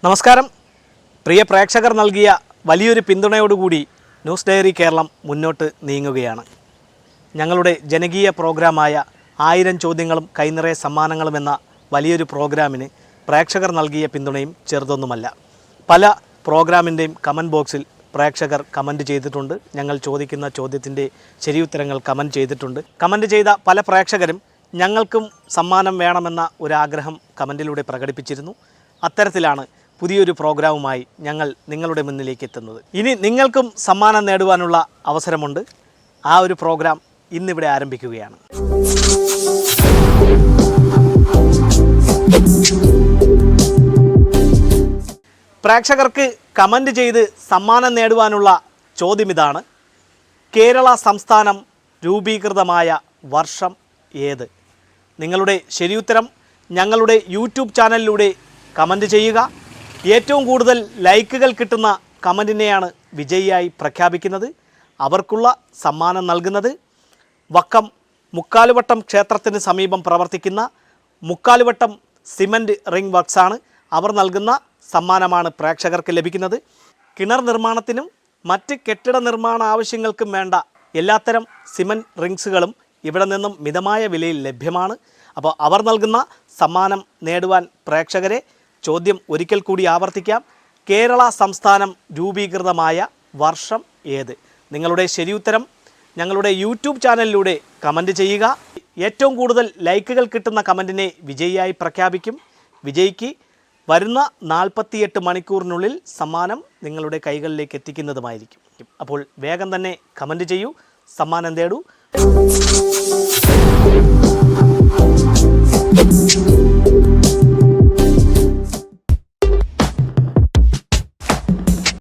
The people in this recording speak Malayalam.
നമസ്കാരം. പ്രിയ പ്രേക്ഷകർ നൽകിയ വലിയൊരു പിന്തുണയോടുകൂടി ന്യൂസ് ഡയറി കേരളം മുന്നോട്ട് നീങ്ങുകയാണ്. ഞങ്ങളുടെ ജനകീയ പ്രോഗ്രാമായ 1000 ചോദ്യങ്ങളും കൈനിറയ സമ്മാനങ്ങളും എന്ന വലിയൊരു പ്രോഗ്രാമിന് പ്രേക്ഷകർ നൽകിയ പിന്തുണയും ചെറുതൊന്നുമല്ല. പല പ്രോഗ്രാമിൻ്റെയും കമൻറ്റ് ബോക്സിൽ പ്രേക്ഷകർ കമൻറ്റ് ചെയ്തിട്ടുണ്ട്. ഞങ്ങൾ ചോദിക്കുന്ന ചോദ്യത്തിൻ്റെ ശരിയുത്തരങ്ങൾ കമൻറ്റ് ചെയ്തിട്ടുണ്ട്. കമൻറ്റ് ചെയ്ത പല പ്രേക്ഷകരും ഞങ്ങൾക്കും സമ്മാനം വേണമെന്ന ഒരാഗ്രഹം കമൻറ്റിലൂടെ പ്രകടിപ്പിച്ചിരുന്നു. അത്തരത്തിലാണ് പുതിയൊരു പ്രോഗ്രാമുമായി ഞങ്ങൾ നിങ്ങളുടെ മുന്നിലേക്ക് എത്തുന്നത്. ഇനി നിങ്ങൾക്കും സമ്മാനം നേടുവാനുള്ള അവസരമുണ്ട്. ആ ഒരു പ്രോഗ്രാം ഇന്നിവിടെ ആരംഭിക്കുകയാണ്. പ്രേക്ഷകർക്ക് കമൻറ്റ് ചെയ്ത് സമ്മാനം നേടുവാനുള്ള ചോദ്യം ഇതാണ്: കേരള സംസ്ഥാനം രൂപീകൃതമായ വർഷം ഏത്? നിങ്ങളുടെ ശരിയുത്തരം ഞങ്ങളുടെ യൂട്യൂബ് ചാനലിലൂടെ കമൻറ്റ് ചെയ്യുക. ഏറ്റവും കൂടുതൽ ലൈക്കുകൾ കിട്ടുന്ന കമൻറ്റിനെയാണ് വിജയിയായി പ്രഖ്യാപിക്കുന്നത്. അവർക്കുള്ള സമ്മാനം നൽകുന്നത് വക്കം മുക്കാലുവട്ടം ക്ഷേത്രത്തിന് സമീപം പ്രവർത്തിക്കുന്ന മുക്കാലുവട്ടം സിമൻറ്റ് റിംഗ് വർക്ക്സാണ്. അവർ നൽകുന്ന സമ്മാനമാണ് പ്രേക്ഷകർക്ക് ലഭിക്കുന്നത്. കിണർ നിർമ്മാണത്തിനും മറ്റ് കെട്ടിട നിർമ്മാണ ആവശ്യങ്ങൾക്കും വേണ്ട എല്ലാത്തരം സിമൻറ്റ് റിങ്സുകളും ഇവിടെ നിന്നും മിതമായ വിലയിൽ ലഭ്യമാണ്. അപ്പോൾ അവർ നൽകുന്ന സമ്മാനം നേടുവാൻ പ്രേക്ഷകരെ ചോദ്യം ഒരിക്കൽ കൂടി ആവർത്തിക്കാം: കേരള സംസ്ഥാനം രൂപീകൃതമായ വർഷം ഏത്? നിങ്ങളുടെ ശരിയുത്തരം ഞങ്ങളുടെ യൂട്യൂബ് ചാനലിലൂടെ കമൻറ്റ് ചെയ്യുക. ഏറ്റവും കൂടുതൽ ലൈക്കുകൾ കിട്ടുന്ന കമൻറ്റിനെ വിജയിയായി പ്രഖ്യാപിക്കും. വിജയിക്ക് വരുന്ന 48 മണിക്കൂറിനുള്ളിൽ സമ്മാനം നിങ്ങളുടെ കൈകളിലേക്ക് എത്തിക്കുന്നതുമായിരിക്കും. അപ്പോൾ വേഗം തന്നെ കമൻറ്റ് ചെയ്യൂ, സമ്മാനം തേടൂ.